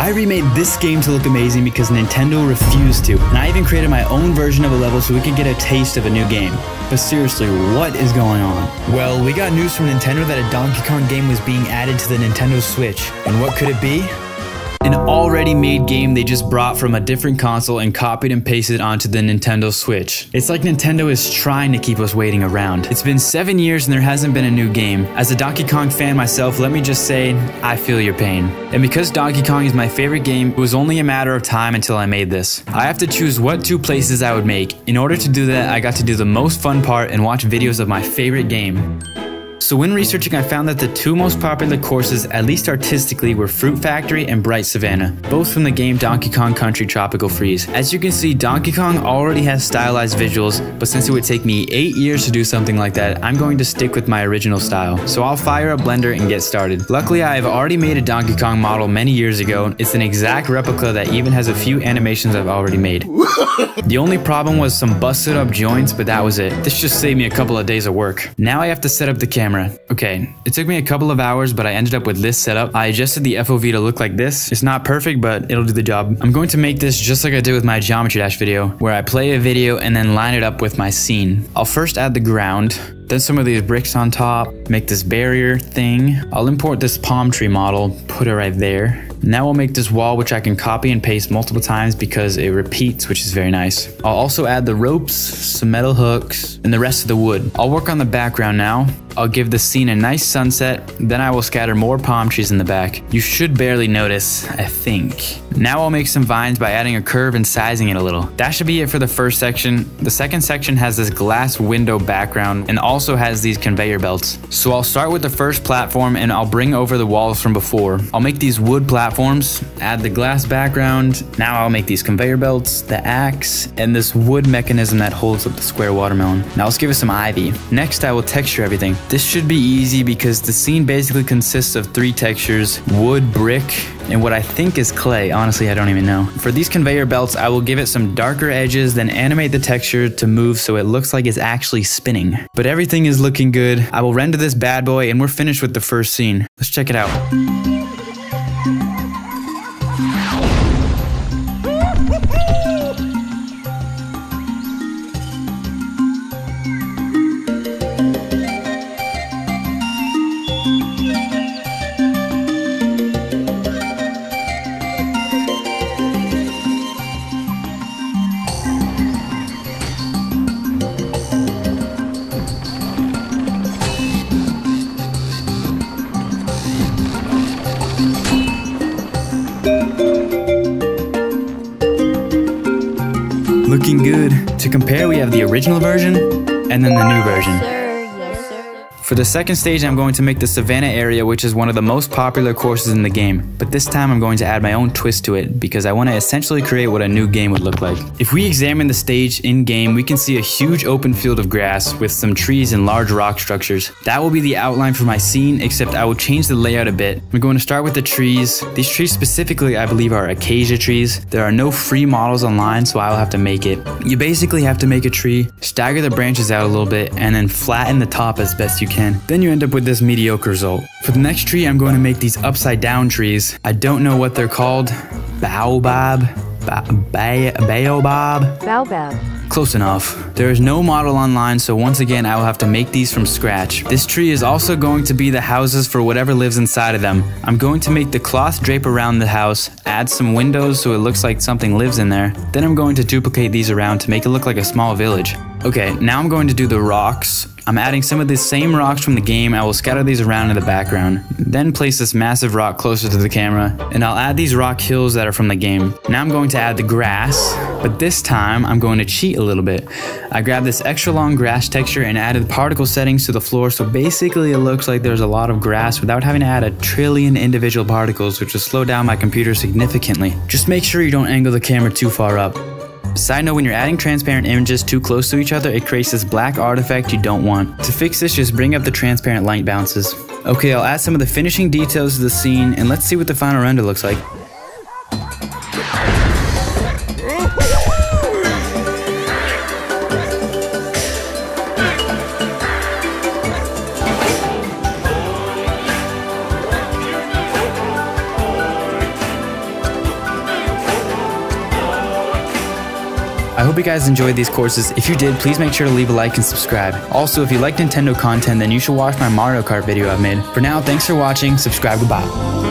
I remade this game to look amazing because Nintendo refused to, and I even created my own version of a level so we could get a taste of a new game. But seriously, what is going on? Well, we got news from Nintendo that a Donkey Kong game was being added to the Nintendo Switch. And what could it be? An already made game they just brought from a different console and copied and pasted onto the Nintendo Switch. It's like Nintendo is trying to keep us waiting around. It's been 7 years and there hasn't been a new game. As a Donkey Kong fan myself, let me just say, I feel your pain. And because Donkey Kong is my favorite game, it was only a matter of time until I made this. I have to choose what 2 places I would make. In order to do that, I got to do the most fun part and watch videos of my favorite game. So when researching, I found that the 2 most popular courses, at least artistically, were Fruit Factory and Bright Savannah, both from the game Donkey Kong Country Tropical Freeze. As you can see, Donkey Kong already has stylized visuals, but since it would take me 8 years to do something like that, I'm going to stick with my original style. So I'll fire up Blender and get started. Luckily, I have already made a Donkey Kong model many years ago. It's an exact replica that even has a few animations I've already made. The only problem was some busted up joints, but that was it. This just saved me a couple of days of work. Now I have to set up the camera. Okay, it took me a couple of hours, but I ended up with this setup. I adjusted the FOV to look like this. It's not perfect, but it'll do the job. I'm going to make this just like I did with my Geometry Dash video, where I play a video and then line it up with my scene. I'll first add the ground, then some of these bricks on top, make this barrier thing. I'll import this palm tree model, put it right there. Now we'll make this wall, which I can copy and paste multiple times because it repeats, which is very nice. I'll also add the ropes, some metal hooks, and the rest of the wood. I'll work on the background now. I'll give the scene a nice sunset, then I will scatter more palm trees in the back. You should barely notice, I think. Now I'll make some vines by adding a curve and sizing it a little. That should be it for the first section. The second section has this glass window background and also has these conveyor belts. So I'll start with the first platform and I'll bring over the walls from before. I'll make these wood platforms, add the glass background. Now I'll make these conveyor belts, the axe, and this wood mechanism that holds up the square watermelon. Now let's give it some ivy. Next I will texture everything. This should be easy because the scene basically consists of 3 textures: wood, brick, and what I think is clay. Honestly, I don't even know. For these conveyor belts, I will give it some darker edges, then animate the texture to move so it looks like it's actually spinning. But everything is looking good. I will render this bad boy and we're finished with the first scene. Let's check it out. Looking good. To compare, we have the original version and then the new version. For the second stage, I'm going to make the Savannah area, which is one of the most popular courses in the game. But this time I'm going to add my own twist to it because I want to essentially create what a new game would look like. If we examine the stage in-game, we can see a huge open field of grass with some trees and large rock structures. That will be the outline for my scene, except I will change the layout a bit. We're going to start with the trees. These trees specifically, I believe, are acacia trees. There are no free models online, so I'll have to make it. You basically have to make a tree, stagger the branches out a little bit, and then flatten the top as best you can. Then you end up with this mediocre result. For the next tree, I'm going to make these upside down trees. I don't know what they're called. Baobab? Baobab? Baobab. Close enough. There is no model online, so once again, I will have to make these from scratch. This tree is also going to be the houses for whatever lives inside of them. I'm going to make the cloth drape around the house, add some windows so it looks like something lives in there. Then I'm going to duplicate these around to make it look like a small village. Okay, now I'm going to do the rocks. I'm adding some of the same rocks from the game. I will scatter these around in the background. Then place this massive rock closer to the camera. And I'll add these rock hills that are from the game. Now I'm going to add the grass. But this time, I'm going to cheat a little bit. I grabbed this extra long grass texture and added particle settings to the floor. So basically, it looks like there's a lot of grass without having to add a trillion individual particles, which will slow down my computer significantly. Just make sure you don't angle the camera too far up. Side note, when you're adding transparent images too close to each other, it creates this black artifact you don't want. To fix this, just bring up the transparent light bounces. Okay, I'll add some of the finishing details to the scene, and let's see what the final render looks like. I hope you guys enjoyed these courses. If you did, please make sure to leave a like and subscribe. Also, if you like Nintendo content, then you should watch my Mario Kart video I've made. For now, thanks for watching. Subscribe, goodbye.